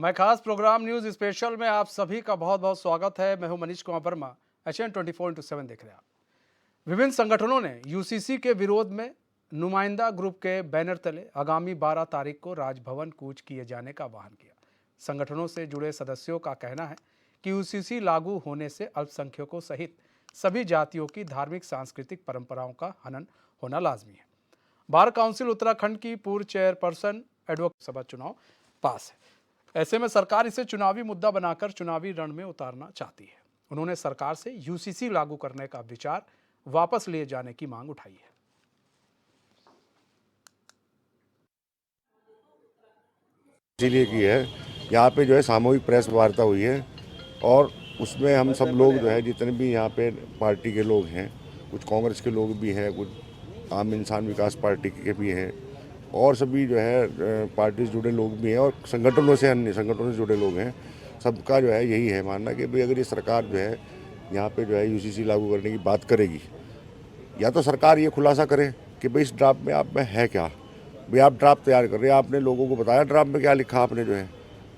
मैं खास programme news special में आप सभी का बहुत बहुत स्वागत है। मैं हूं मनीष कुमार वर्मा। HN 24/7 देख रहे हैं आप। विभिन्न संगठनों ने यूसीसी के विरोध में नुमाइंदा ग्रुप के बैनर तले आगामी 12 तारीख को राजभवन कूच किए जाने का आह्वान किया। संगठनों से जुड़े सदस्यों का कहना है कि यूसीसी लागू होने से अल्पसंख्यकों सहित सभी जातियों की धार्मिक सांस्कृतिक परंपराओं का हनन होना लाजमी है। बार काउंसिल उत्तराखंड की पूर्व चेयरपर्सन एडवोकेट सभा चुनाव पास है। ऐसे में सरकार इसे चुनावी मुद्दा बनाकर चुनावी रण में उतारना चाहती है। उन्होंने सरकार से यूसीसी लागू करने का विचार वापस लिए जाने की मांग उठाई है। इसीलिए की है, यहाँ पे जो है सामूहिक प्रेस वार्ता हुई है और उसमें हम सब लोग जो है जितने भी यहाँ पे पार्टी के लोग हैं, कुछ कांग्रेस के लोग भी हैं, कुछ आम इंसान विकास पार्टी के भी हैं और सभी जो है पार्टी से जुड़े लोग भी हैं और संगठनों से अन्य संगठनों से जुड़े लोग हैं। सबका जो है यही है मानना कि भाई अगर ये सरकार जो है यहाँ पे जो है यूसीसी लागू करने की बात करेगी, या तो सरकार ये खुलासा करे कि भाई इस ड्राफ्ट में आप में है क्या। भाई आप ड्राफ्ट तैयार कर रहे हैं, आपने लोगों को बताया ड्राफ्ट में क्या लिखा, आपने जो है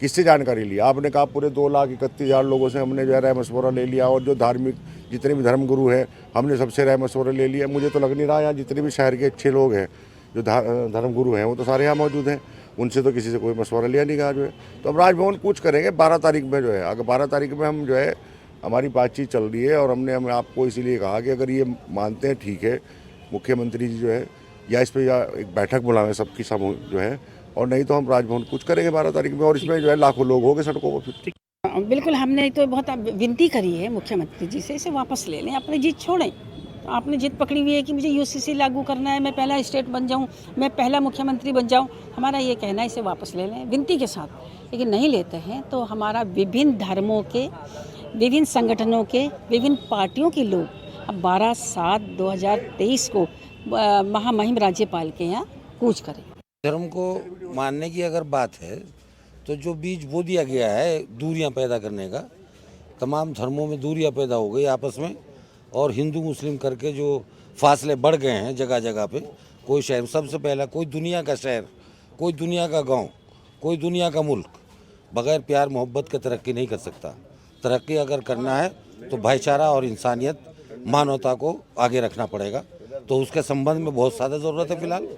किससे जानकारी ली। आपने कहा पूरे 2,31,000 लोगों से हमने जो है राय मशवरा ले लिया और जो धार्मिक जितने भी धर्मगुरु हैं हमने सबसे राय मशवरा ले लिया। मुझे तो लग नहीं रहा यहाँ जितने भी शहर के अच्छे लोग हैं जो धर्मगुरु हैं वो तो सारे यहाँ मौजूद हैं, उनसे तो किसी से कोई मशवरा लिया नहीं गया जो है। तो हम राजभवन कूच करेंगे 12 तारीख में जो है। अगर 12 तारीख में हम जो है हमारी बातचीत चल रही है और हमने आपको इसीलिए कहा कि अगर ये मानते हैं ठीक है, मुख्यमंत्री जी जो है या इस पर या एक बैठक बुलावें सबकी समूह जो है, और नहीं तो हम राजभवन कुछ करेंगे 12 तारीख में और इसमें जो है लाखों लोग होंगे सड़कों पर। फिर बिल्कुल, हमने तो बहुत विनती करी है मुख्यमंत्री जी से, इसे वापस ले लें, अपनी जीत छोड़ें। आपने जिद पकड़ी हुई है कि मुझे यूसीसी लागू करना है, मैं पहला स्टेट बन जाऊं, मैं पहला मुख्यमंत्री बन जाऊं। हमारा ये कहना है इसे वापस ले लें विनती के साथ। लेकिन नहीं लेते हैं तो हमारा विभिन्न धर्मों के, विभिन्न संगठनों के, विभिन्न पार्टियों के लोग अब 12/7/2023 को महामहिम राज्यपाल के यहाँ कूच करें। धर्म को मानने की अगर बात है तो जो बीज बो दिया गया है दूरियां पैदा करने का, तमाम धर्मों में दूरियां पैदा हो गई आपस में और हिंदू मुस्लिम करके जो फासले बढ़ गए हैं जगह जगह पे। कोई शहर, सबसे पहला कोई दुनिया का शहर, कोई दुनिया का गांव, कोई दुनिया का मुल्क बगैर प्यार मोहब्बत के तरक्की नहीं कर सकता। तरक्की अगर करना है तो भाईचारा और इंसानियत, मानवता को आगे रखना पड़ेगा। तो उसके संबंध में बहुत ज़्यादा ज़रूरत है। फिलहाल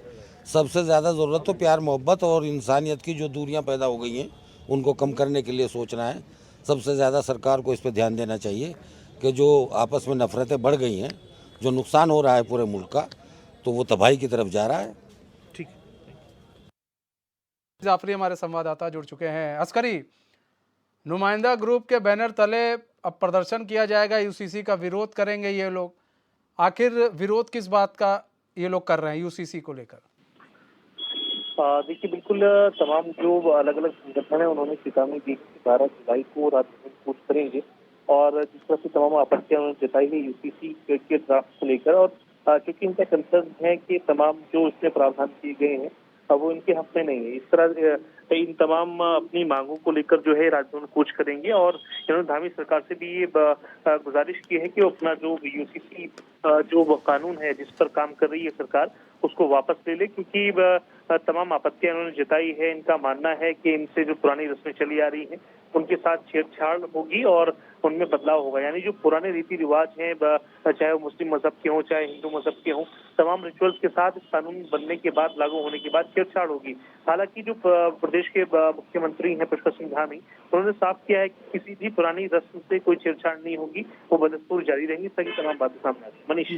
सबसे ज़्यादा ज़रूरत तो प्यार मोहब्बत और इंसानियत की जो दूरियां पैदा हो गई हैं उनको कम करने के लिए सोचना है। सबसे ज़्यादा सरकार को इस पर ध्यान देना चाहिए कि जो आपस में नफरतें बढ़ गई हैं, जो नुकसान हो रहा है पूरे मुल्क का, तो वो तबाही की तरफ जा रहा है। ठीक, जाफरी हमारे संवाददाता जुड़ चुके हैं। अस्करी, नुमाइंदा ग्रुप के बैनर तले अब प्रदर्शन किया जाएगा, यूसीसी का विरोध करेंगे ये लोग। आखिर विरोध किस बात का ये लोग कर रहे हैं यूसीसी को लेकर? देखिए, बिल्कुल तमाम जो अलग अलग संगठन है उन्होंने चेतावनी दी कि 12 जुलाई को राजभवन कूच करेंगे और जिस तरह से तमाम आपत्तियां उन्होंने जताई है यूसीसी के ड्राफ्ट को लेकर। और क्योंकि इनका कंसर्न है कि तमाम जो इसमें प्रावधान किए गए हैं वो इनके हक में नहीं है। इस तरह इन तमाम अपनी मांगों को लेकर जो है राजभवन कूच करेंगे और इन्होंने धामी सरकार से भी ये गुजारिश की है कि वो अपना जो यूसीसी जो कानून है जिस पर काम कर रही है सरकार उसको वापस ले ले, क्योंकि तमाम आपत्तियां उन्होंने जताई है। इनका मानना है कि इनसे जो पुरानी रस्में चली आ रही हैं उनके साथ छेड़छाड़ होगी और उनमें बदलाव होगा। यानी जो पुराने रीति रिवाज हैं, चाहे वो मुस्लिम मजहब के हों चाहे हिंदू मजहब के हों, तमाम रिचुअल्स के साथ इस कानून बनने के बाद, लागू होने के बाद छेड़छाड़ होगी। हालांकि जो प्रदेश के मुख्यमंत्री हैं पुष्कर सिंह धामी, उन्होंने साफ किया है कि किसी भी पुरानी रस्म से कोई छेड़छाड़ नहीं होगी, वो बदस्तूर जारी रहेंगी। सभी तमाम बातें सामने आ रही। मनीष,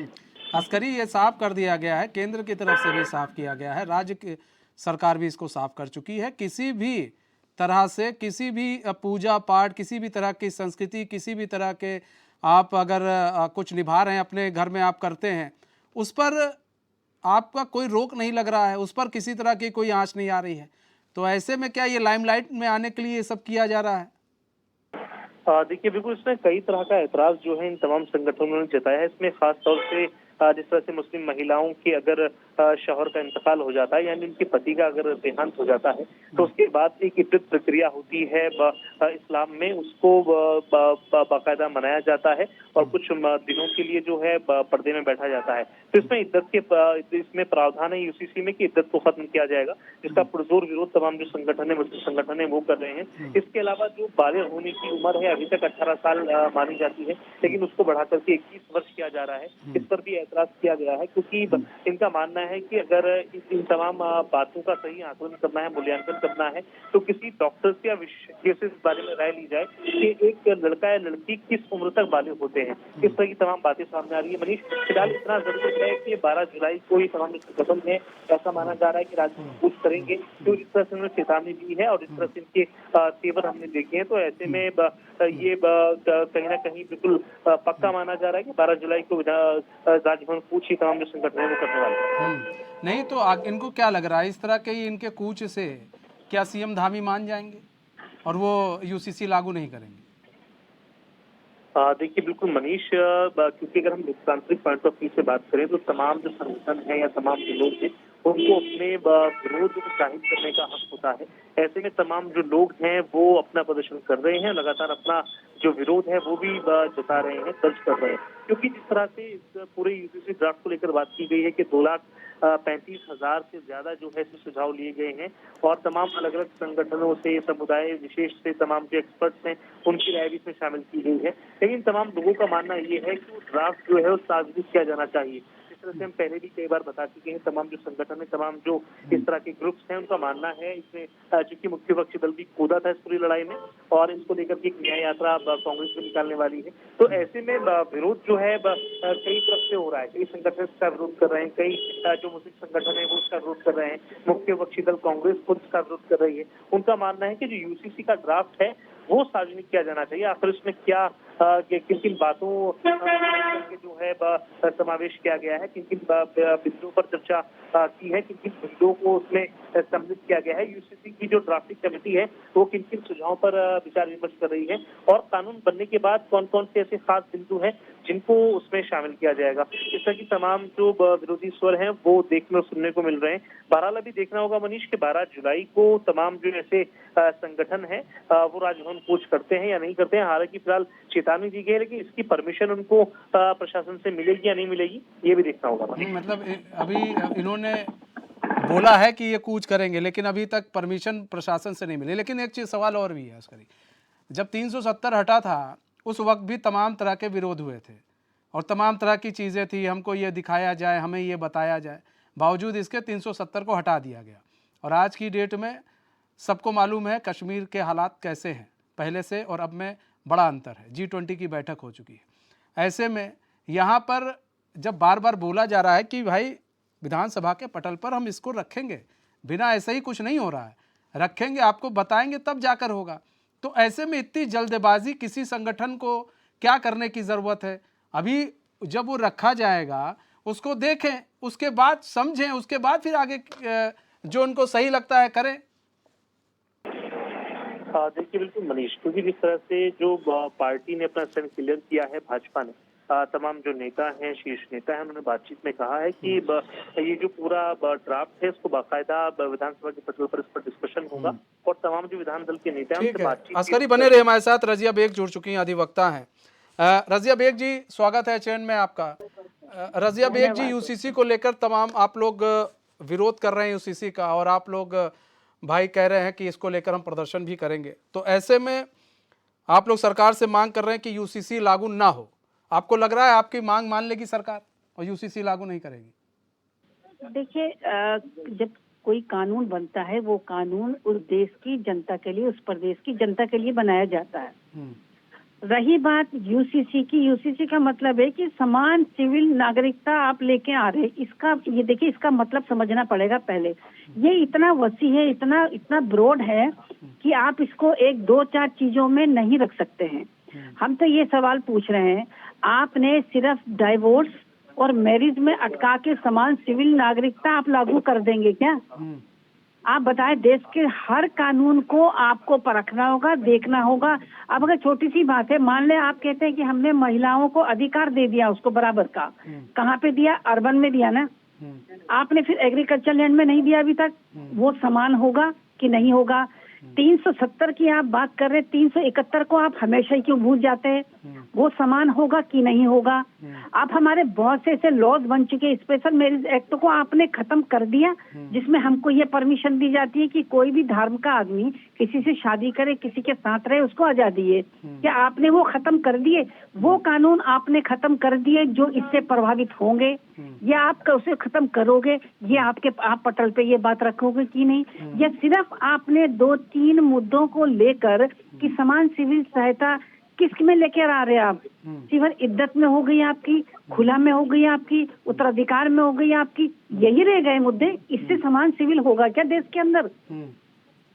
अस्करी, ये साफ कर दिया गया है, केंद्र की तरफ से भी साफ किया गया है, राज्य की सरकार भी इसको साफ कर चुकी है। किसी भी तरह से किसी भी पूजा पाठ, किसी भी तरह की संस्कृति, किसी भी तरह के आप अगर कुछ निभा रहे हैं अपने घर में आप करते हैं, उस पर आपका कोई रोक नहीं लग रहा है, उस पर किसी तरह की कोई आंच नहीं आ रही है। तो ऐसे में क्या ये लाइमलाइट में आने के लिए ये सब किया जा रहा है? देखिए, बिल्कुल इसमें कई तरह का ऐतराज जो है इन तमाम संगठनों ने जताया है। इसमें खास तौर से जिस तरह से मुस्लिम महिलाओं के अगर शौहर का इंतकाल हो जाता है, यानी उनके पति का अगर देहांत हो जाता है, तो उसके बाद एक इद्दत प्रक्रिया होती है इस्लाम में, उसको बाकायदा मनाया जाता है और कुछ दिनों के लिए जो है पर्दे में बैठा जाता है। तो इसमें प्रावधान है यूसीसी में कि इद्दत को खत्म किया जाएगा, जिसका पुरजोर विरोध तमाम जो संगठन है, मुस्लिम संगठन है, वो कर रहे हैं। इसके अलावा जो बालिग होने की उम्र है, अभी तक 18 साल मानी जाती है, लेकिन उसको बढ़ाकर के 21 वर्ष किया जा रहा है। इस पर भी ऐतराज किया गया है, क्योंकि इनका मानना है कि अगर इन तमाम बातों का सही आकलन करना है, मूल्यांकन करना है, तो किसी डॉक्टर से या विशेषज्ञ से इस बारे में राय ली जाए कि एक लड़का या लड़की किस उम्र तक बालिग होते हैं। इस तरह की तमाम बातें सामने आ रही है। मनीष, फिलहाल इतना जरूर है कि 12 जुलाई को ये तमाम खत्म है, ऐसा माना जा रहा है कि राज्य में कुछ करेंगे, जो इस तरह से उन्होंने चेतावनी दी है और इस तरह से इनके तेवर हमने देखे हैं, तो ऐसे में ये कहीं ना कहीं बिल्कुल पक्का माना जा रहा है कि 12 जुलाई को राजभवन कूच ही तमाम जो संगठन है वो करने वाले हैं। नहीं तो इनको क्या लग रहा है, इस तरह के इनके कूच से क्या सीएम धामी मान जाएंगे और वो यूसीसी लागू नहीं करेंगे? देखिए बिल्कुल मनीष, क्योंकि अगर हम लोकतांत्रिक पॉइंट ऑफ व्यू से बात करें तो तमाम जो संगठन है या तमाम जो लोग हैं उनको अपने विरोध जाहिर करने का हक होता है। ऐसे में तमाम जो लोग हैं वो अपना प्रदर्शन कर रहे हैं, लगातार अपना जो विरोध है वो भी जता रहे हैं, दर्ज कर रहे हैं, क्योंकि जिस तरह से इस पूरे यूसीसी ड्राफ्ट को लेकर बात की गई है कि 2,35,000 से ज्यादा जो है सुझाव लिए गए हैं और तमाम अलग अलग संगठनों से, समुदाय विशेष से तमाम जो एक्सपर्ट्स हैं उनकी राय भी इसमें शामिल की गई है। लेकिन तमाम लोगों का मानना ये है कि वो ड्राफ्ट जो है वो सार्वजनिक किया जाना चाहिए। इस तरह से हम पहले भी कई बार बता चुके हैं, तमाम जो संगठन है, तमाम जो इस तरह के ग्रुप्स हैं, उनका मानना है इसमें, चूंकि मुख्य विपक्षी दल भी कूदा था इस पूरी लड़ाई में और इसको लेकर के एक न्याय यात्रा कांग्रेस में निकालने वाली है, तो ऐसे में विरोध जो है कई तरफ से हो रहा है। कई संगठन इसका विरोध कर रहे हैं, कई जो मुस्लिम संगठन है वो इसका विरोध कर रहे हैं, मुख्य विपक्षी दल कांग्रेस खुद इसका विरोध कर रही है। उनका मानना है कि जो यूसीसी का ड्राफ्ट है वो सार्वजनिक किया जाना चाहिए। आखिर इसमें क्या किन किन बातों के जो है समावेश किया गया है, किन किन बिंदुओं पर चर्चा की है, किन किन बिंदुओं को उसमें सम्मिलित किया गया है। यूसीसी की जो ड्राफ्टिंग कमेटी है वो किन किन सुझावों पर विचार विमर्श कर रही है और कानून बनने के बाद कौन कौन से ऐसे खास बिंदु हैं जिनको उसमें शामिल किया जाएगा। इस तरह की तमाम जो विरोधी स्वर हैं वो देखने और सुनने को मिल रहे हैं। बहरहाल अभी देखना होगा मनीष कि 12 जुलाई को तमाम जो ऐसे संगठन है वो राजभवन कूच करते हैं या नहीं करते हैं। हालांकि फिलहाल चेतावनी दी गई है, लेकिन इसकी परमिशन उनको प्रशासन से मिलेगी या नहीं मिलेगी ये भी देखना होगा। मतलब अभी इन्होंने बोला है कि ये कूच करेंगे, लेकिन अभी तक परमिशन प्रशासन से नहीं मिली। लेकिन एक चीज सवाल और भी है उसका, जब 370 हटा था उस वक्त भी तमाम तरह के विरोध हुए थे और तमाम तरह की चीज़ें थी, हमको ये दिखाया जाए, हमें ये बताया जाए, बावजूद इसके 370 को हटा दिया गया। और आज की डेट में सबको मालूम है कश्मीर के हालात कैसे हैं पहले से, और अब में बड़ा अंतर है। G20 की बैठक हो चुकी है। ऐसे में यहाँ पर जब बार बार बोला जा रहा है कि भाई विधानसभा के पटल पर हम इसको रखेंगे, बिना ऐसे ही कुछ नहीं हो रहा है, रखेंगे, आपको बताएंगे तब जाकर होगा, तो ऐसे में इतनी जल्दबाजी किसी संगठन को क्या करने की ज़रूरत है? अभी जब वो रखा जाएगा उसको देखें, उसके बाद समझें, उसके बाद फिर आगे जो उनको सही लगता है करें। देखिए बिल्कुल मनीष, क्योंकि जिस तरह से जो पार्टी ने अपना स्टैंड क्लियर किया है, भाजपा ने, तमाम जो नेता हैं, शीर्ष नेता हैं, उन्होंने बातचीत में कहा है कि ये जो पूरा ड्राफ्ट है इसको बाकायदा विधानसभा के पटल पर इस पर डिस्कशन होगा और तमाम जो विधान दल के नेता हैं उनसे बातचीत। अस्करी बने रहे हमारे साथ। रजिया बेग जुड़ चुकी हैं, अधिवक्ता हैं। रजिया बेग जी, स्वागत है चैन में आपका। रजिया बेग जी, यूसीसी को लेकर तमाम आप लोग विरोध कर रहे हैं यूसीसी का, और आप लोग भाई कह रहे हैं कि इसको लेकर हम प्रदर्शन भी करेंगे, तो ऐसे में आप लोग सरकार से मांग कर रहे हैं कि यूसीसी लागू ना हो। आपको लग रहा है आपकी मांग मान लेगी सरकार और यूसीसी लागू नहीं करेगी? देखिए, जब कोई कानून बनता है वो कानून उस देश की जनता के लिए, उस प्रदेश की जनता के लिए बनाया जाता है। रही बात यूसीसी की, यूसीसी का मतलब है कि समान सिविल नागरिकता आप लेके आ रहे, इसका ये देखिए, इसका मतलब समझना पड़ेगा पहले। ये इतना वसी है, इतना ब्रॉड है कि आप इसको 1, 2, 4 चीजों में नहीं रख सकते हैं। हम तो ये सवाल पूछ रहे हैं, आपने सिर्फ डाइवोर्स और मैरिज में अटका के समान सिविल नागरिकता आप लागू कर देंगे क्या? आप बताएं, देश के हर कानून को आपको परखना होगा, देखना होगा। अब अगर छोटी सी बात है, मान ले आप कहते हैं कि हमने महिलाओं को अधिकार दे दिया उसको बराबर का, कहाँ पे दिया? अर्बन में दिया ना। आपने फिर एग्रीकल्चर लैंड में नहीं दिया अभी तक। वो समान होगा कि नहीं होगा? 370 की आप बात कर रहे हैं, 371 को आप हमेशा ही क्यों भूल जाते हैं? वो समान होगा कि नहीं होगा? आप हमारे बहुत से ऐसे लॉज बन चुके, स्पेशल मैरिज एक्ट को आपने खत्म कर दिया, जिसमें हमको ये परमिशन दी जाती है कि कोई भी धर्म का आदमी किसी से शादी करे, किसी के साथ रहे, उसको आजादी है। क्या आपने वो खत्म कर दिए? वो कानून आपने खत्म कर दिए जो इससे प्रभावित होंगे, या आप उसे खत्म करोगे? ये आप पटल पे ये बात रखोगे कि नहीं? या सिर्फ आपने 2-3 मुद्दों को लेकर कि समान सिविल सहायता किस में लेकर आ रहे हैं आप? सिविल इद्दत में हो गई आपकी, खुला में हो गई आपकी, उत्तराधिकार में हो गई आपकी, यही रह गए मुद्दे। इससे समान सिविल होगा क्या देश के अंदर?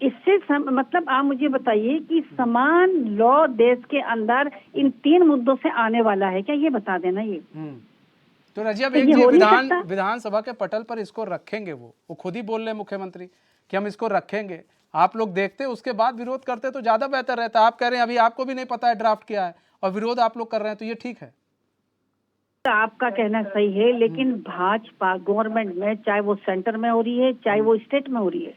इससे मतलब आप मुझे बताइए कि समान लॉ देश के अंदर इन 3 मुद्दों से आने वाला है क्या? ये बता देना। ये तो रजिया तो बेग ये जी हो नहीं सकता। विधानसभा के पटल पर इसको रखेंगे, वो खुद ही बोल रहे हैं मुख्यमंत्री कि हम इसको रखेंगे। आप लोग देखते उसके बाद विरोध करते तो ज्यादा बेहतर रहता। आप कह रहे हैं अभी आपको भी नहीं पता है ड्राफ्ट क्या है और विरोध आप लोग कर रहे हैं, तो ये ठीक है? आपका कहना सही है, लेकिन भाजपा गवर्नमेंट में, चाहे वो सेंटर में हो रही है चाहे वो स्टेट में हो रही है,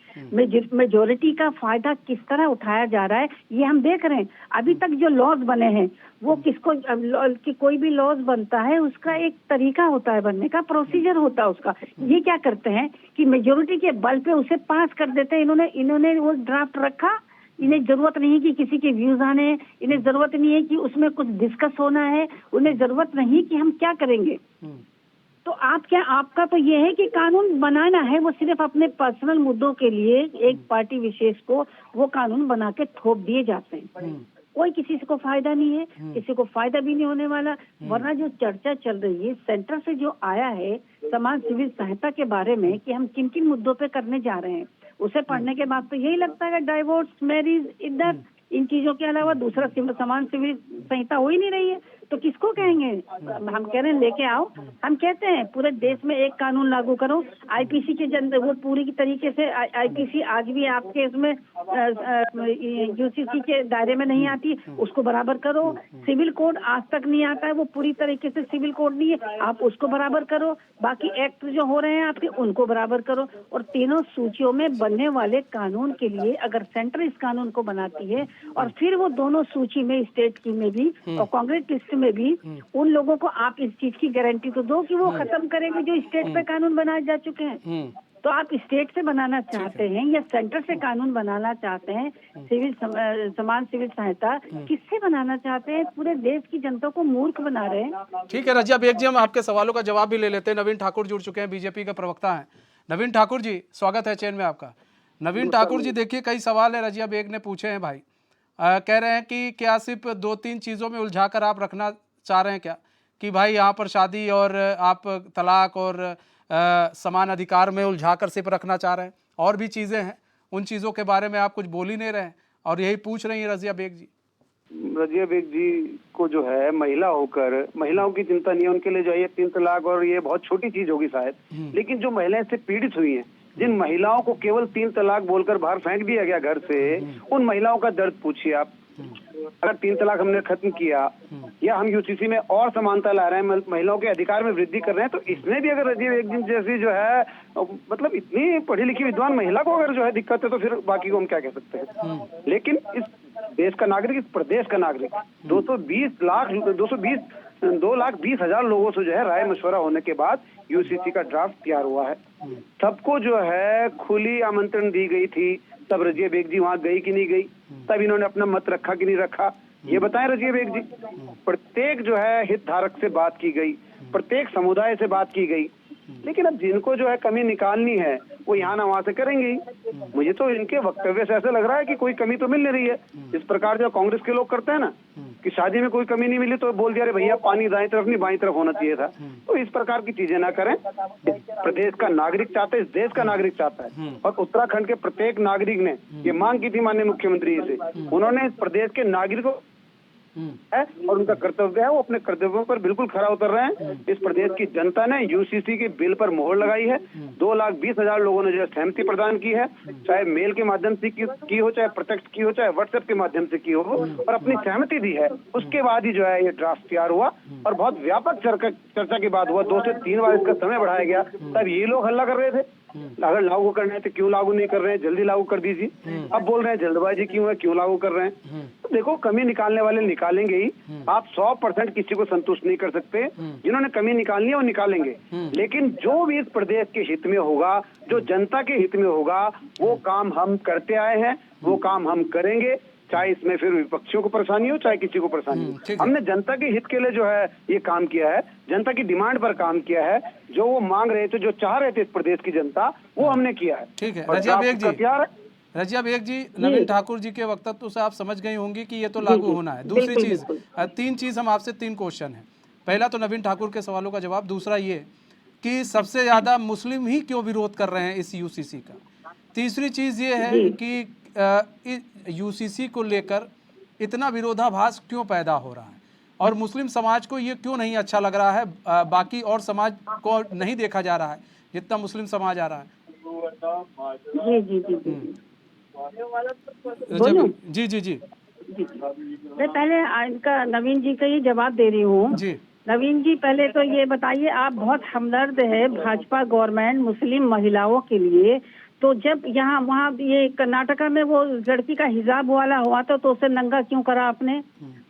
मेजोरिटी का फायदा किस तरह उठाया जा रहा है ये हम देख रहे हैं। अभी तक जो लॉज बने हैं वो किसको कि कोई भी लॉज बनता है उसका एक तरीका होता है, बनने का प्रोसीजर होता है उसका। ये क्या करते हैं कि मेजोरिटी के बल पे उसे पास कर देते हैं। इन्होंने वो ड्राफ्ट रखा, इन्हें जरूरत नहीं है कि किसी के व्यूज आने हैं, इन्हें जरूरत नहीं है कि उसमें कुछ डिस्कस होना है, उन्हें जरूरत नहीं कि हम क्या करेंगे। तो आपका तो ये है कि कानून बनाना है, वो सिर्फ अपने पर्सनल मुद्दों के लिए एक पार्टी विशेष को वो कानून बना के थोप दिए जाते हैं। कोई किसी को फायदा नहीं है, किसी को फायदा भी नहीं होने वाला। वरना जो चर्चा चल रही है सेंटर से जो आया है समान सिविल सहायता के बारे में कि हम किन किन मुद्दों पे करने जा रहे हैं, उसे पढ़ने के बाद तो यही लगता है कि डाइवोर्स, मैरिज, इद्दत, इन चीजों के अलावा दूसरा समान सिविल संहिता हो ही नहीं रही है। तो किसको कहेंगे? हम कह रहे हैं लेके आओ। हम कहते हैं पूरे देश में एक कानून लागू करो। आईपीसी के वो पूरी की तरीके से आईपीसी आज भी आपके इसमें यूसीसी के दायरे में नहीं आती, उसको बराबर करो। सिविल कोड आज तक नहीं आता है, वो पूरी तरीके से सिविल कोड नहीं है, आप उसको बराबर करो। बाकी एक्ट जो हो रहे हैं आपके उनको बराबर करो। और तीनों सूचियों में बनने वाले कानून के लिए अगर सेंटर इस कानून को बनाती है और फिर वो दोनों सूची में स्टेट की में भी और कांग्रेस लिस्ट में भी उन लोगों को आप इस चीज की गारंटी तो दो कि वो खत्म करेंगे जो स्टेट पे कानून बनाए जा चुके हैं। तो आप स्टेट से बनाना चाहते हैं या सेंटर से कानून बनाना चाहते हैं? समान सिविल सहायता किससे बनाना चाहते हैं? पूरे देश की जनता को मूर्ख बना रहे हैं। ठीक है रजिया बेग जी, हम आपके सवालों का जवाब भी ले लेते हैं। नवीन ठाकुर जुड़ चुके हैं, बीजेपी के प्रवक्ता हैं। नवीन ठाकुर जी, स्वागत है चैन में आपका। नवीन ठाकुर जी, देखिए कई सवाल है रजिया बेग ने पूछे हैं भाई। कह रहे हैं कि क्या सिर्फ 2-3 चीज़ों में उलझा कर आप रखना चाह रहे हैं क्या, कि भाई यहाँ पर शादी और आप तलाक और समान अधिकार में उलझा कर सिर्फ रखना चाह रहे हैं, और भी चीज़ें हैं, उन चीज़ों के बारे में आप कुछ बोल ही नहीं रहे हैं और यही पूछ रही हैं रजिया बेग जी। रजिया बेग जी को जो है महिला होकर महिलाओं की चिंता नहीं है, उनके लिए जो है ये 3 तलाक और ये बहुत छोटी चीज होगी शायद, लेकिन जो महिलाएं इससे पीड़ित हुई हैं, जिन महिलाओं को केवल 3 तलाक बोलकर बाहर फेंक दिया गया घर से, उन महिलाओं का दर्द पूछिए आप। अगर 3 तलाक हमने खत्म किया या हम यूसीसी में और समानता ला रहे हैं, महिलाओं के अधिकार में वृद्धि कर रहे हैं, तो इसमें भी अगर रजिया बेग जैसी जो है मतलब इतनी पढ़ी लिखी विद्वान महिला को अगर जो है दिक्कत है, तो फिर बाकी को हम क्या कह सकते हैं। लेकिन इस देश का नागरिक, इस प्रदेश का नागरिक 2,20,000 लोगों से जो है राय मशवरा होने के बाद यूसीसी का ड्राफ्ट तैयार हुआ है। सबको जो है खुली आमंत्रण दी गई थी, तब रजिया बेग जी वहां गई कि नहीं गई, तब इन्होंने अपना मत रखा कि नहीं रखा, ये बताएं रजिया बेग जी। प्रत्येक जो है हितधारक से बात की गई, प्रत्येक समुदाय से बात की गई, लेकिन अब जिनको जो है कमी निकालनी है वो यहाँ ना वहां से करेंगे। मुझे तो इनके वक्तव्य से ऐसा लग रहा है कि कोई कमी तो मिल नहीं रही है। इस प्रकार जो कांग्रेस के लोग करते हैं ना कि शादी में कोई कमी नहीं मिली तो बोल दिया अरे भैया पानी दाएं तरफ नहीं बाईं तरफ होना चाहिए था। तो इस प्रकार की चीजें ना करें। प्रदेश का नागरिक चाहता है, इस देश का नागरिक चाहता है, और उत्तराखंड के प्रत्येक नागरिक ने ये मांग की थी माननीय मुख्यमंत्री जी से। उन्होंने इस प्रदेश के नागरिकों है और उनका कर्तव्य है, वो अपने कर्तव्यों पर बिल्कुल खरा उतर रहे हैं। इस प्रदेश की जनता ने यूसीसी के बिल पर मोहर लगाई है। 2,20,000 लोगों ने जो है सहमति प्रदान की है, चाहे मेल के माध्यम से की हो, चाहे प्रत्यक्ष की हो, चाहे व्हाट्सएप के माध्यम से की हो, और अपनी सहमति दी है। उसके बाद ही जो है ये ड्राफ्ट तैयार हुआ और बहुत व्यापक चर्चा के बाद हुआ। 2 से 3 बार इसका समय बढ़ाया गया। तब ये लोग हल्ला कर रहे थे अगर लागू करना है तो क्यों लागू नहीं कर रहे हैं, जल्दी लागू कर दीजिए। अब बोल रहे हैं जल्दबाजी क्यों है, क्यों लागू कर रहे हैं। तो देखो, कमी निकालने वाले निकालेंगे ही। आप 100% किसी को संतुष्ट नहीं कर सकते। जिन्होंने कमी निकालनी है वो निकालेंगे, लेकिन जो भी इस प्रदेश के हित में होगा, जो जनता के हित में होगा, वो काम हम करते आए हैं, वो काम हम करेंगे। चाहे इसमें फिर विपक्षियों को परेशानी हो, चाहे किसी को परेशानी हो। हमने जनता के हित के लिए जो है ये काम किया है, जनता की डिमांड पर काम किया है। जो वो मांग रहे थे, जो चाह रहे थे इस प्रदेश की जनता, वो हमने किया है। ठीक है। और रजिया बेग ड्राफ्ट जी, तैयार है। रजिया बेग जी, नवीन ठाकुर जी के वक्तव्य से आप समझ गई होंगी कि ये तो लागू होना है। दूसरी चीज, 3 चीज हम आपसे 3 क्वेश्चन है। पहला तो नवीन ठाकुर के सवालों का जवाब, दूसरा ये कि सबसे ज्यादा मुस्लिम ही क्यों विरोध कर रहे हैं इस यूसीसी का, तीसरी चीज ये है कि यूसीसी को लेकर इतना विरोधाभास क्यों पैदा हो रहा है और मुस्लिम समाज को ये क्यों नहीं अच्छा लग रहा है, बाकी और समाज को नहीं देखा जा रहा है जितना मुस्लिम समाज आ रहा है। जी जी जी जी जी जी जी। मैं पहले इनका नवीन जी का ये जवाब दे रही हूँ। जी नवीन जी, पहले तो ये बताइए, आप बहुत हमदर्द है भाजपा गवर्नमेंट मुस्लिम महिलाओं के लिए, तो जब यहाँ वहाँ ये कर्नाटका में वो लड़की का हिजाब वाला हुआ था तो उसे नंगा क्यों करा आपने?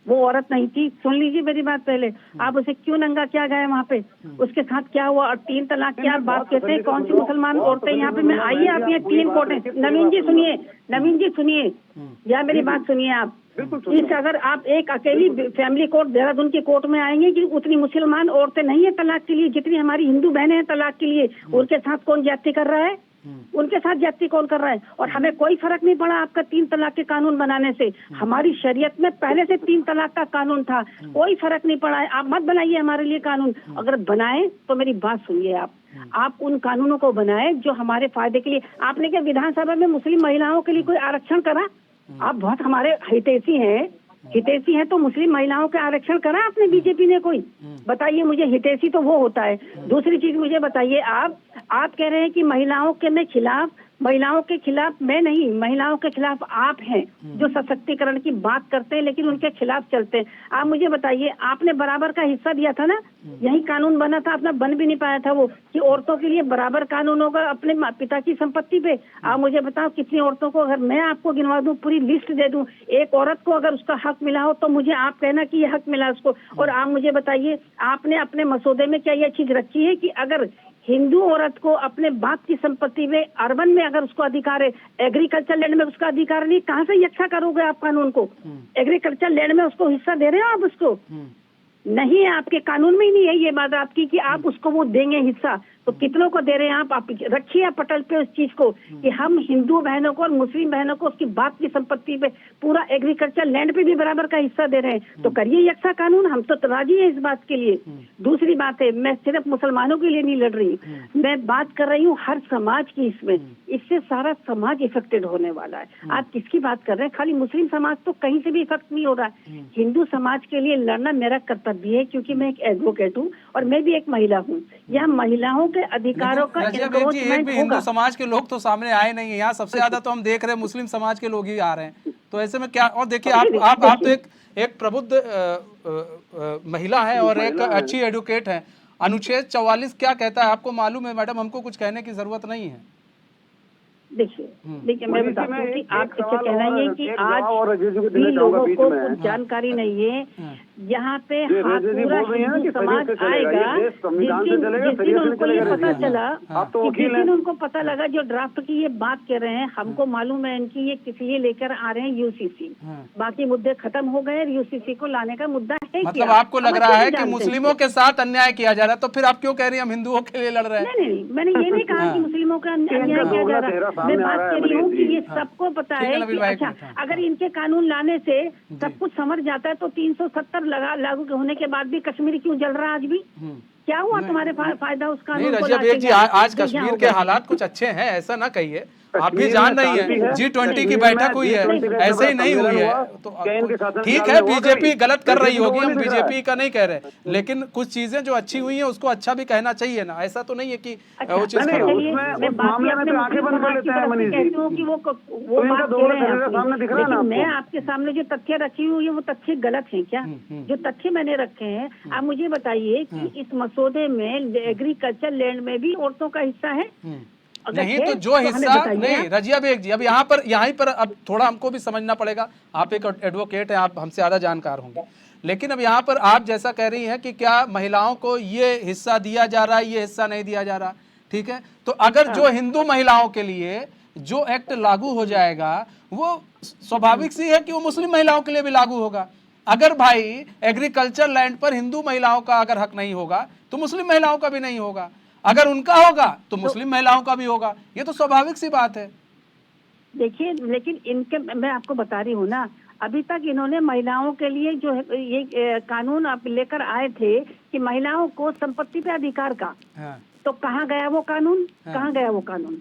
वो औरत नहीं थी। सुन लीजिए मेरी बात पहले, आप उसे क्यों नंगा क्या गए वहाँ पे? उसके साथ क्या हुआ? और 3 तलाक की आप बात कहते हैं, कौन सी मुसलमान औरतें यहाँ पे? मैं आइए, आप ये 3 कोर्ट है। नवीन जी सुनिए, नवीन जी सुनिए, या मेरी बात सुनिए आप। इस अगर आप एक अकेली फैमिली कोर्ट देहरादून की कोर्ट में आएंगे कि उतनी मुसलमान औरतें नहीं है तलाक के लिए जितनी हमारी हिंदू बहनें हैं तलाक के लिए, उनके साथ कौन ज्यादती कर रहा है? उनके साथ ज्यादती कौन कर रहा है? और हमें कोई फर्क नहीं पड़ा आपका 3 तलाक के कानून बनाने से। हमारी शरीयत में पहले से 3 तलाक का कानून था, कोई फर्क नहीं पड़ा है। आप मत बनाइए हमारे लिए कानून। अगर बनाए तो मेरी बात सुनिए, आप उन कानूनों को बनाए जो हमारे फायदे के लिए। आपने क्या विधानसभा में मुस्लिम महिलाओं के लिए कोई आरक्षण करा? आप बहुत हमारे हितैषी हैं तो मुस्लिम महिलाओं के आरक्षण करा आपने बीजेपी ने कोई? बताइए मुझे, हितैषी तो वो होता है। दूसरी चीज मुझे बताइए, आप कह रहे हैं कि महिलाओं के खिलाफ मैं नहीं, महिलाओं के खिलाफ आप हैं जो सशक्तिकरण की बात करते हैं लेकिन उनके खिलाफ चलते हैं। आप मुझे बताइए, आपने बराबर का हिस्सा दिया था ना, यही कानून बना था, अपना बन भी नहीं पाया था वो, कि औरतों के लिए बराबर कानून होगा अपने पिता की संपत्ति पे। आप मुझे बताओ कितनी औरतों को, अगर मैं आपको गिनवा दूं, पूरी लिस्ट दे दूं, एक औरत को अगर उसका हक मिला हो तो मुझे आप कहना कि ये हक मिला उसको। और आप मुझे बताइए, आपने अपने मसौदे में क्या ये चीज रखी है कि अगर हिंदू औरत को अपने बाप की संपत्ति में, अर्बन में अगर उसको अधिकार है, एग्रीकल्चर लैंड में उसका अधिकार नहीं, कहाँ से यक्षा करोगे आप कानून को? एग्रीकल्चर लैंड में उसको हिस्सा दे रहे हो आप उसको? नहीं है, आपके कानून में ही नहीं है ये बात आपकी कि आप उसको वो देंगे हिस्सा। तो कितनों को दे रहे हैं आप रखिए पटल पे उस चीज को कि हम हिंदू बहनों को और मुस्लिम बहनों को उसकी बाप की संपत्ति पे, पूरा एग्रीकल्चर लैंड पे भी बराबर का हिस्सा दे रहे हैं। तो करिए यक्षा कानून, हम तो राजी है इस बात के लिए। दूसरी बात है, मैं सिर्फ मुसलमानों के लिए नहीं लड़ रही, मैं बात कर रही हूँ हर समाज की। इससे सारा समाज इफेक्टेड होने वाला है। आप किसकी बात कर रहे हैं? खाली मुस्लिम समाज तो कहीं से भी इफेक्ट नहीं हो रहा है। हिंदू समाज के लिए लड़ना मेरा कर्तव्य है क्योंकि मैं एक एडवोकेट हूँ और मैं भी एक महिला हूँ। यह महिलाओं के अधिकारों का एक भी हिंदू समाज के लोग तो सामने आए नहीं है यहाँ। सबसे ज्यादा तो हम देख रहे हैं मुस्लिम समाज के लोग ही आ रहे हैं। तो ऐसे में क्या, और देखिए आप तो एक प्रबुद्ध महिला है और एक अच्छी एडवोकेट है। अनुच्छेद 44 क्या कहता है आपको मालूम है मैडम? हमको कुछ कहने की जरूरत नहीं है। देखिए मैं बताती हूँ कि आप इससे कहना ये कि आज भी लोगों को कुछ जानकारी नहीं है। यहाँ पे पूरा हिंदू समाज आएगा जिस दिन उनको ये पता चला, जिस दिन उनको पता लगा जो ड्राफ्ट की ये बात कर रहे हैं, हमको मालूम है इनकी ये किस लिए लेकर आ रहे हैं यूसीसी। बाकी मुद्दे खत्म हो गए, यूसीसी को लाने का मुद्दा है। मतलब आपको लग रहा है कि मुस्लिमों के साथ अन्याय किया जा रहा है, तो फिर आप क्यों कह रही हैं हम हिंदुओं के लिए लड़ रहे हैं? नहीं, मैंने ये नहीं कहा कि मुस्लिमों का अन्याय किया जा रहा है। मैं बात कर रही हूँ कि ये सबको पता है कि अच्छा अगर इनके कानून लाने से सब कुछ समझ जाता है तो 370 लागू होने के बाद भी कश्मीर क्यों जल रहा है आज भी? क्या हुआ तुम्हारे फायदा उस कानून को? रजिया बेग जी, आज कश्मीर के हालात कुछ अच्छे हैं ऐसा ना कहिए। आप भी कश्मीर जान में रही शांति है है। G20 की कश्मीर बैठक में हुई है, G20 का ऐसे ही नहीं हुई है। हुआ, तो क्या इनके शासन ठीक काल है, में हुआ बीजेपी कहीं? गलत कर रही लेकिन होगी, वो हम नहीं दिख रहा है। बीजेपी का नहीं कह रहे, लेकिन कुछ चीजें जो अच्छी हुई हैं उसको अच्छा भी कहना चाहिए ना, ऐसा तो नहीं है कि वो चीज नहीं, खराब हो। उसमें मैं उस बात मामले में अपने तो आंखें मुस्लिम बंद कर समाज की लेते हैं तरफ से मनीष जी। कहती हूँ कि वो तो इनका बात दोहरा कह रहे हैं चरित्र अपनी। सामने दिख रहा है ना लेकिन मैं आपको? आपके सामने जो तथ्य रखी हुई है वो तथ्य गलत है क्या? जो तथ्य मैंने रखे हैं, आप मुझे बताइए कि इस मसौदे में एग्रीकल्चर लैंड में भी औरतों का हिस्सा है? अगर नहीं है, तो जो हमें हिस्सा बताइए नहीं, आप। रजिया बेग जी, अब यहाँ पर अब थोड़ा हमको भी समझना पड़ेगा। आप एक एडवोकेट हैं, आप हमसे ज़्यादा जानकार होंगे, लेकिन अब यहाँ पर आप जैसा कह रही हैं कि क्या महिलाओं को ये हिस्सा दिया जा रहा है, ये हिस्सा नहीं दिया जा रहा, ठीक है, तो अगर जो हिंदू महिलाओं के लिए जो एक्ट लागू हो जाएगा वो स्वाभाविक सी है कि वो मुस्लिम महिलाओं के लिए भी लागू होगा। अगर भाई एग्रीकल्चर लैंड पर हिंदू महिलाओं का अगर हक नहीं होगा तो मुस्लिम महिलाओं का भी नहीं होगा, अगर उनका होगा तो मुस्लिम महिलाओं का भी होगा, ये तो स्वाभाविक सी बात है। देखिए, लेकिन इनके मैं आपको बता रही हूँ ना, अभी तक इन्होंने महिलाओं के लिए जो है ये कानून आप लेकर आए थे कि महिलाओं को संपत्ति पे अधिकार का, हाँ, तो कहाँ गया वो कानून? कहाँ गया वो कानून?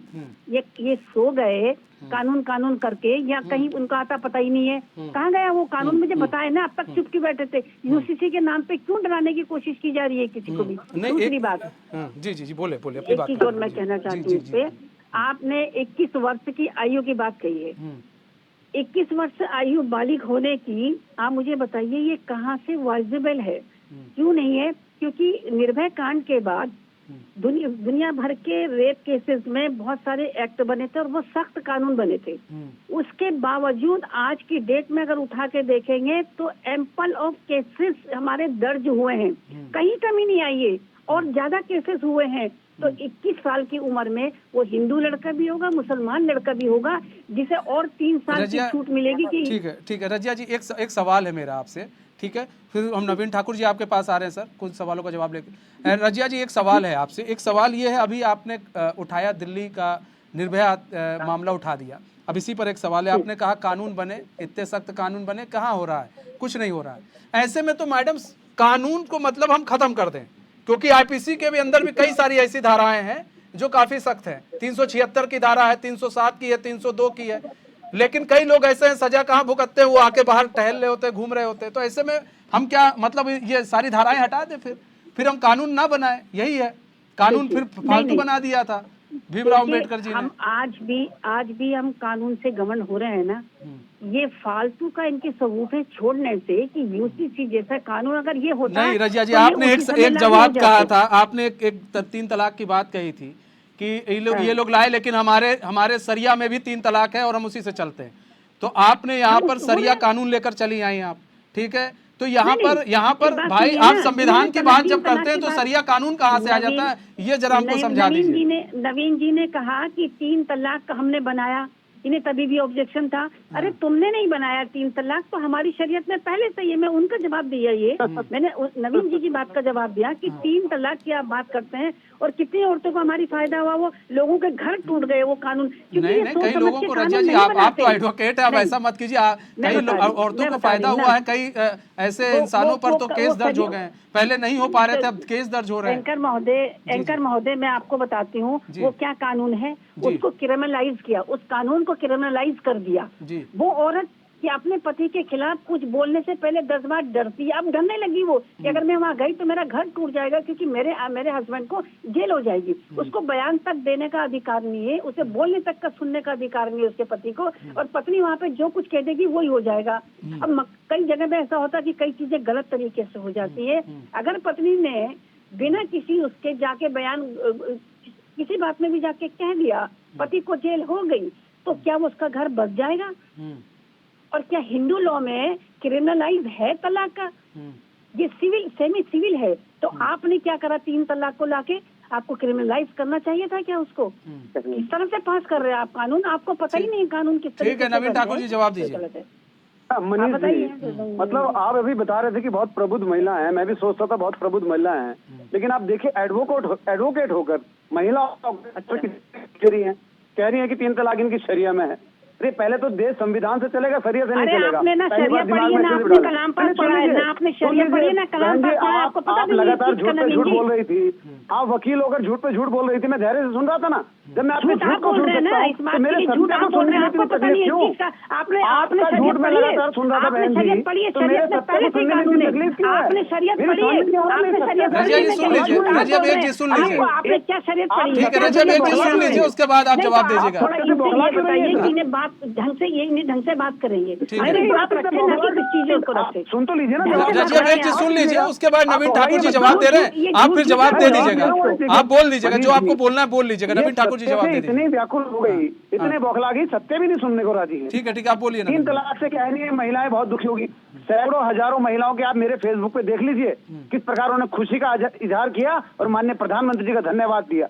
ये सो गए कानून करके, या कहीं उनका आता पता ही नहीं है। कहाँ गया वो कानून? मुझे बताए ना, अब तक चुप के बैठे थे। यूसीसी के नाम पे क्यों डराने की कोशिश की जा रही है किसी को भी? दूसरी बात, जी जी जी, बोले बोले अपनी एक बात चीज करें। और मैं कहना जी, चाहती जी, हूँ इस पे, आपने 21 वर्ष की आयु की बात कही है। 21 वर्ष आयु बालिग होने की, आप मुझे बताइए ये कहाँ से वाजिबल है? क्यों नहीं है? क्योंकि निर्भया कांड के बाद दुनिया भर के रेप केसेस में बहुत सारे एक्ट बने थे और वो सख्त कानून बने थे। उसके बावजूद आज की डेट में अगर उठा के देखेंगे तो एम्पल ऑफ केसेस हमारे दर्ज हुए हैं, कहीं कमी नहीं आई है, और ज्यादा केसेस हुए हैं। तो 21 साल की उम्र में वो हिंदू लड़का भी होगा, मुसलमान लड़का भी होगा, जिसे और 3 साल की छूट मिलेगी कि ठीक है रजिया जी, एक सवाल है मेरा आपसे, ठीक है, फिर हम नवीन ठाकुर जी आपके पास आ रहे हैं सर, कुछ सवालों का जवाब लेके। रजिया जी, एक सवाल है आपसे, एक सवाल ये है, अभी आपने उठाया दिल्ली का निर्भया मामला उठा दिया, अब इसी पर एक सवाल है, आपने कहा कानून बने, इतने सख्त कानून बने, कहाँ हो रहा है? कुछ नहीं हो रहा है। ऐसे में तो मैडम कानून को मतलब हम खत्म कर दें, क्योंकि आईपीसी के भी अंदर भी कई सारी ऐसी धाराएं हैं जो काफी सख्त है। 376 की धारा है, 307 की है, 302 की है, लेकिन कई लोग ऐसे हैं सजा कहाँ भुगतते हैं, वो आके बाहर टहल रहे होते हैं, घूम रहे होते हैं। तो ऐसे में हम क्या मतलब ये सारी धाराएं हटा दें, फिर हम कानून ना बनाए, यही है। कानून फिर फालतू बना दिया था भीमराव अम्बेडकर जी ने। हम आज भी हम कानून से गमन हो रहे हैं ना, ये फालतू का इनके सबूत है छोड़ने से कि यूसीसी जैसा कानून अगर ये होता नहीं रजिया जी, तो ये आपने उसी समय एक लागू जवाब हो कहा जाते। था, आपने एक 3 तलाक की बात कही थी कि ये लोग लाए, लेकिन हमारे सरिया में भी 3 तलाक है और हम उसी से चलते हैं। तो आपने यहाँ पर सरिया कानून लेकर चली आई आप, ठीक है, तो यहाँ पर भाई आप संविधान की बात जब करते हैं तो सरिया कानून कहाँ से आ जाता है, ये जरा हमको समझा दीजिए। नवीन जी ने कहा कि 3 तलाक का हमने बनाया, इन्हें तभी भी ऑब्जेक्शन था। अरे तुमने नहीं बनाया 3 तलाक, तो हमारी शरीयत में पहले से ही है। मैं उनका जवाब दिया, ये मैंने नवीन जी की बात का जवाब दिया कि 3 तलाक की आप बात करते हैं और कितनी औरतों को हमारी फायदा हुआ, वो लोगों के घर टूट गए वो कानून। नहीं कई लोगों को, रजिया जी आप तो एडवोकेट है, आप ऐसा मत कीजिए, कई औरतों को फायदा हुआ है, कई ऐसे इंसानों पर तो केस दर्ज हो गए हैं, पहले नहीं हो पा रहे थे, अब केस दर्ज हो रहे हैं। एंकर महोदय मैं आपको बताती हूँ वो क्या कानून है, उसको क्रिमिनलाइज किया, उस कानून को क्रिमिनलाइज कर दिया। वो औरत कि अपने पति के खिलाफ कुछ बोलने से पहले 10 बार डरती है, अब डरने लगी वो कि अगर मैं वहाँ गई तो मेरा घर टूट जाएगा, क्योंकि मेरे हस्बैंड को जेल हो जाएगी। उसको बयान तक देने का अधिकार नहीं है, उसे बोलने तक का सुनने का अधिकार नहीं है उसके पति को, और पत्नी वहाँ पे जो कुछ कह देगी वही हो जाएगा। अब कई जगह पे ऐसा होता है कि कई चीजें गलत तरीके से हो जाती है। अगर पत्नी ने बिना किसी उसके जाके बयान किसी बात में भी जाके कह दिया, पति को जेल हो गई, तो क्या वो उसका घर बच जाएगा? और क्या हिंदू लॉ में क्रिमिनलाइज है तलाक का? ये सेमी सिविल है। तो आपने क्या करा 3 तलाक को लाके? आपको क्रिमिनलाइज करना चाहिए था क्या उसको? किस तरह से पास कर रहे हैं आप कानून? आपको पता ही नहीं कानून किस तरह से। ठीक है नवीन ठाकुर जी, जवाब दीजिए। मनीष जी, मतलब आप अभी बता रहे थे कि बहुत प्रबुद्ध महिला हैं, मैं भी सोचता था बहुत प्रबुद्ध महिला हैं, लेकिन आप देखिए एडवोकेट होकर महिला कह रही है कि 3 तलाक इनकी शरिया में है। अरे पहले तो देश संविधान से चलेगा, शरीयत से नहीं अरे चलेगा। आपने ना पहली शरीयत बात दिमाग पढ़ी है, में ना चीज़ आपने डालो। कलाम पाक सुन पढ़ा है, लीजिए, ना आपने सुन शरीयत पढ़ी है, ना लीजिए, कलाम बहन जी, पाक पढ़ा है, आपको पता आप भी नहीं लगातार इस चीज़ झूठ का पे झूठ नवीन बोल रही थी। आप वकील होकर झूठ पे झूठ बोल रही थी, मैं धैर्य से सुन रहा था ना। जब मैं अपने झूठ झूठ आप को बोल सुन रहे हैं सकता ना, हूँ इस बात तो मेरे के लिए सत्य झूठ को आप बोल सुनने रहे हैं, में आपको इतनी पता नहीं तकलीफ है क्यों? इस चीज का। आपने आपका शरीयत झूठ मैं पढ़ी है, लगातार सुन रहा था आपने बहन जी, शरीयत पढ़ी है, तो मेरे शरीयत में सत्य पहले को से ही सुनने में कानून इतनी है। तकलीफ क्यों है? आपने शरीयत मेरी पढ़ी है, समझ नहीं आ रहा, आपने मैं शरीयत सत्य पढ़ी रजिया है, जी मैं सुन कह लीजिए, झूठ आप रजिया बोल एक रहे चीज हैं। सुन लीजिए। आपने क्या शरीयत पढ़ी है? ठीक है क्या रजिया, शरीयत एक चीज पढ़ी है सुन लीजिए, आपने? उसके बाद आप नहीं, जवाब तो दीजिएगा। थोड़ा सत्य से बौखला इनसे ये क्यों रही है बताइए ना? कि इन्हें बात ढंग से, ये इन्हें ढंग से बात करेंगे, ठीक अरे है। बात रखें ना कि किस चीजों को रखें। सुन तो लीजिए ना ढंग जवाब। से रजिया बात एक चीज करें सुन आप। लीजिए, उसके बाद नवीन ठाकुर जी आप जवाब दे रहे हैं, ये आप फिर झूठ जवाब झूठ दे जवाब दीजिएगा। दे रहे हो। आप बोल दीजिएगा, जो मनीष आपको जी, बोलना है बोल लीजिएगा। ये नवीन ठाकुर जी सत्य जवाब से दे इतनी दीजिए। व्याकुल हो गई, इतने बौखला गई, सत्य भी नहीं सुनने को राजी है। ठीक है, ठीक है, आप बोलिए ना। 3 तलाक से क्या नहीं है, महिलाएं बहुत दुखी होगी। सैकड़ों हजारों महिलाओं के आप मेरे फेसबुक पे देख लीजिए किस प्रकार उन्होंने खुशी का इजहार किया और माननीय प्रधानमंत्री जी का धन्यवाद दिया।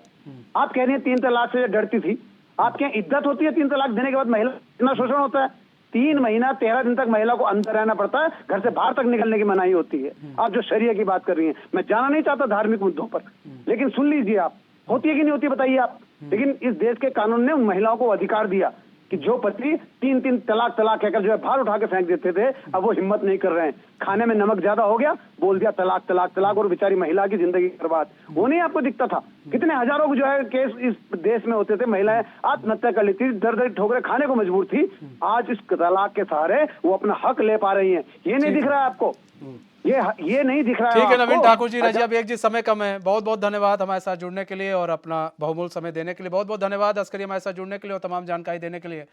आप कह रही हैं 3 तलाक से डरती थी, आपके यहाँ इद्दत होती है 3 तलाक देने के बाद महिला इतना शोषण होता है? 3 महीना 13 दिन तक महिला को अंदर रहना पड़ता है, घर से बाहर तक निकलने की मनाही होती है। आप जो शरिया की बात कर रही हैं, मैं जाना नहीं चाहता धार्मिक मुद्दों पर, लेकिन सुन लीजिए आप, होती है कि नहीं होती बताइए आप। लेकिन इस देश के कानून ने उन महिलाओं को अधिकार दिया कि जो पति 3 तलाक कहकर जो है बाहर उठा के फेंक देते थे, अब वो हिम्मत नहीं कर रहे हैं। खाने में नमक ज्यादा हो गया, बोल दिया तलाक तलाक तलाक, और बेचारी महिला की जिंदगी बर्बाद। वो नहीं आपको दिखता था? कितने हजारों जो है केस इस देश में होते थे, महिलाएं आत्महत्या कर लेती, दर दर ठोकरे खाने को मजबूर थी। आज इस तलाक के सहारे वो अपना हक ले पा रही हैं। ये नहीं दिख रहा है आपको? ये नहीं दिख रहा है ठीक है नवीन आपको? ठाकुर जी, रजिया एक जी, समय कम है। बहुत बहुत धन्यवाद हमारे साथ जुड़ने के लिए और अपना बहुमूल्य समय देने के लिए। बहुत बहुत धन्यवाद अस्करी हमारे साथ जुड़ने के लिए और तमाम जानकारी देने के लिए।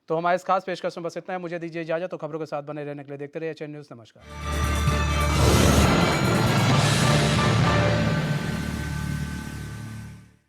तो हमारे इस खास पेशकश में बस इतना है, मुझे दीजिए इजाजत। तो खबरों के साथ बने रहने के लिए देखते रहिए एचएन न्यूज़। नमस्कार।